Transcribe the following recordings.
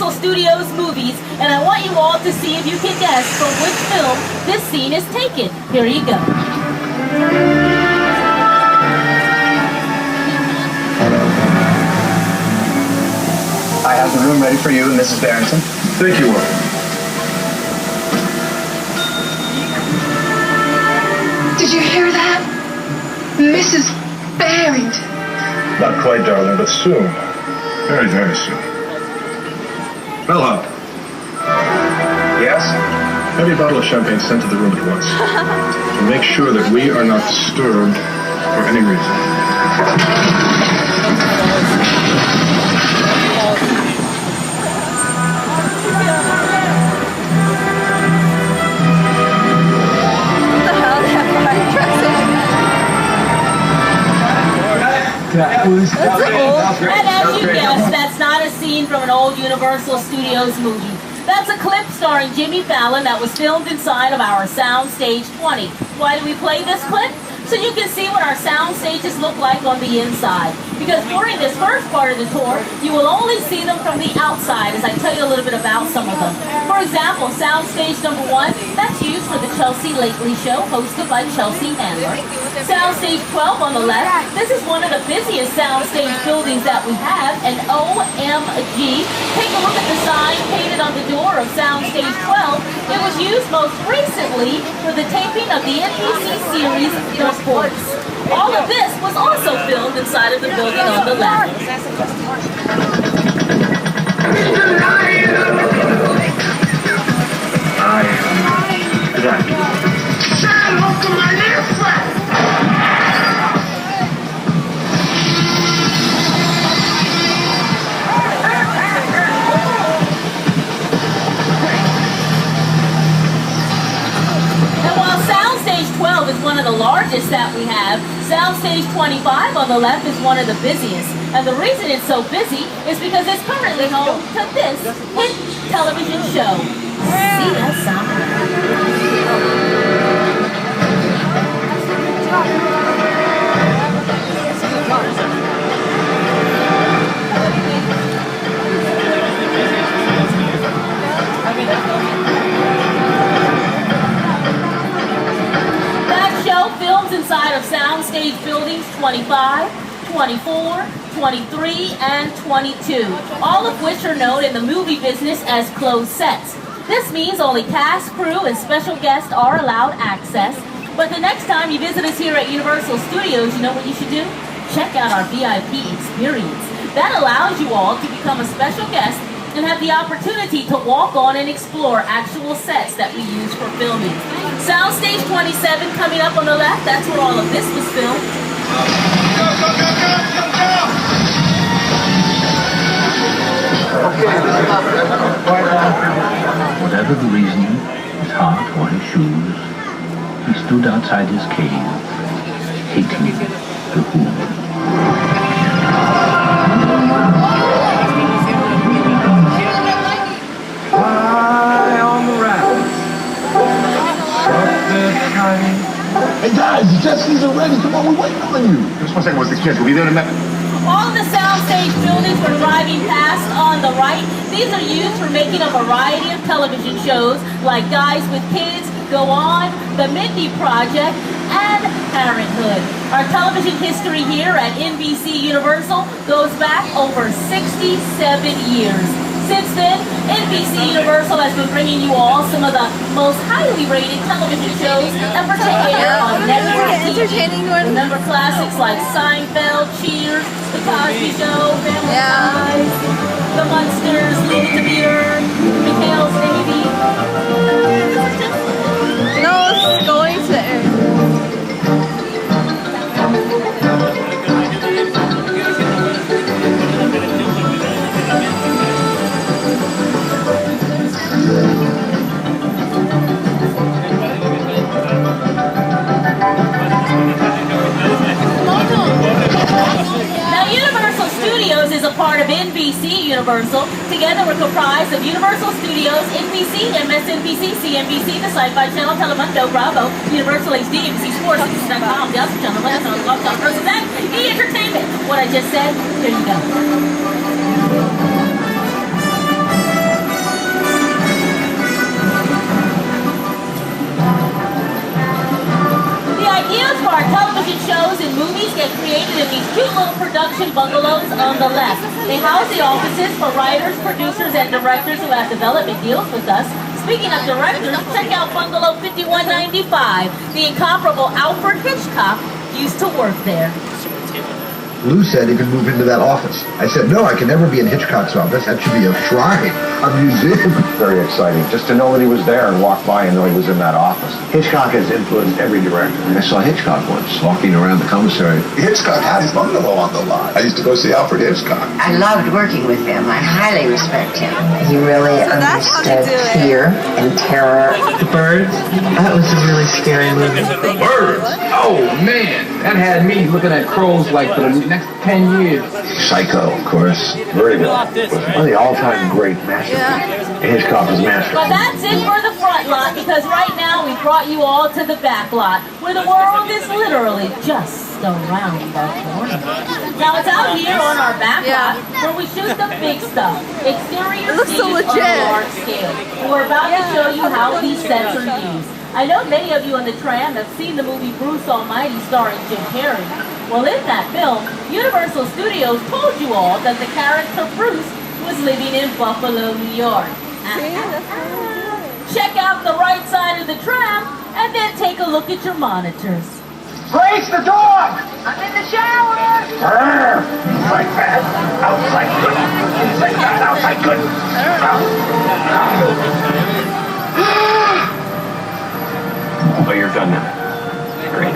Studios movies, and I want you all to see if you can guess from which film this scene is taken. Here you go. I have the room ready for you, Mrs. Barrington. Thank you, Will. Did you hear that? Mrs. Barrington. Not quite, darling, but soon. Very, very soon. Bellhop. Yes? Have a bottle of champagne sent to the room at once. To make sure that we are not disturbed for any reason. And as you guessed, that's not a scene from an old Universal Studios movie. That's a clip starring Jimmy Fallon that was filmed inside of our Soundstage 20. Why do we play this clip? So you can see what our sound stages look like on the inside. Because during this first part of the tour, you will only see them from the outside as I tell you a little bit about some of them. For example, Soundstage number 1, that's used for the Chelsea Lately Show, hosted by Chelsea Handler. Soundstage 12 on the left, this is one of the busiest soundstage buildings that we have, an OMG. Take a look at the sign painted on the door of Soundstage 12. It was used most recently for the taping of the NBC series The Sports. All of this was also filmed inside of the building on the left. Is one of the largest that we have. Soundstage 25 on the left is one of the busiest. And the reason it's so busy is because it's currently home to this hit television show, inside of Soundstage buildings 25, 24, 23, and 22, all of which are known in the movie business as closed sets. This means only cast, crew, and special guests are allowed access. But the next time you visit us here at Universal Studios, you know what you should do? Check out our VIP experience. That allows you all to become a special guest and have the opportunity to walk on and explore actual sets that we use for filming. Soundstage 27 coming up on the left, that's where all of this was filmed. Whatever the reason, his heart or his shoes, he stood outside his cave, hating the woman. Hey guys, the jet skis are ready. Come on, we're waiting on you. Just 1 second, where's the kids? We'll be there in a minute. All of the soundstage buildings we're driving past on the right, these are used for making a variety of television shows like Guys with Kids, Go On, The Mindy Project, and Parenthood. Our television history here at NBC Universal goes back over 67 years. Since then, NBC Universal has been bringing you all some of the most highly rated television shows ever to air on network TV. Remember classics like Seinfeld, Cheers, The Cosby Show, Family Ties, The Munsters, Leave It to Beaver, McHale's Navy. No, it's going to air. Now, Universal Studios is a part of NBC Universal. Together, we're comprised of Universal Studios, NBC, MSNBC, CNBC, the Sci-Fi Channel, Telemundo, Bravo, Universal HD, NBC Sports, NBC.com, the Awesome Channel, National Golf Channel, Versus and E! Entertainment. What I just said, here you go. get created in these cute little production bungalows on the left. They house the offices for writers, producers, and directors who have development deals with us. Speaking of directors, check out Bungalow 5195. The incomparable Alfred Hitchcock used to work there. Lou said he could move into that office. I said, no, I can never be in Hitchcock's office. That should be a shrine, a museum. Very exciting, just to know that he was there and walk by and know he was in that office. Hitchcock has influenced every director. I saw Hitchcock once walking around the commissary. Hitchcock had his bungalow on the lot. I used to go see Alfred Hitchcock. I loved working with him. I highly respect him. He really understood fear and terror. The Birds? That was a really scary movie. Birds? Oh, man. That had me looking at crows like for the next 10 years. Psycho, of course. Very good. Was one of the all-time great masterpieces. Hitchcock was master. Well, that's it for the front lot, because right now we brought you all to the back lot, where the world is literally just around the corner. Now it's out here on our back lot where we shoot the big stuff. Exterior scenes on a large scale. We're about to show you how these sets are used. I know many of you on the tram have seen the movie Bruce Almighty starring Jim Carrey. Well, in that film, Universal Studios told you all that the character Bruce was living in Buffalo, New York. Check out the right side of the tram and then take a look at your monitors. Grace, the dog! I'm in the shower! Inside bad, outside good. Inside bad, outside good. Oh, you're done now. Great.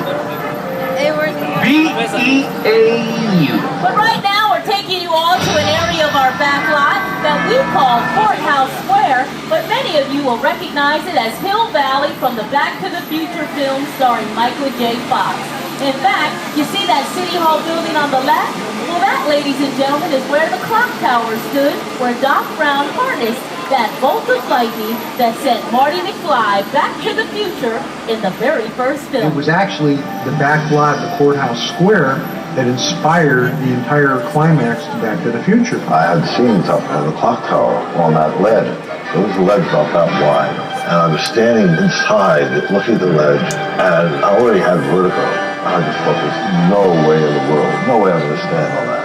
B-E-A-U. But right now we're taking you all to an area of our back lot that we call Courthouse Square, but many of you will recognize it as Hill Valley from the Back to the Future film starring Michael J. Fox. In fact, you see that City Hall building on the left? Well, that, ladies and gentlemen, is where the clock tower stood, where Doc Brown harnessed that bolt of lightning that sent Marty McFly back to the future in the very first film. It was actually the back lot of the Courthouse Square that inspired the entire climax to Back to the Future. I had scenes up on the clock tower on that ledge. Those ledges about that wide. And I was standing inside looking at the ledge, and I already had vertigo. I just thought there's no way in the world, no way I was going to stand on that.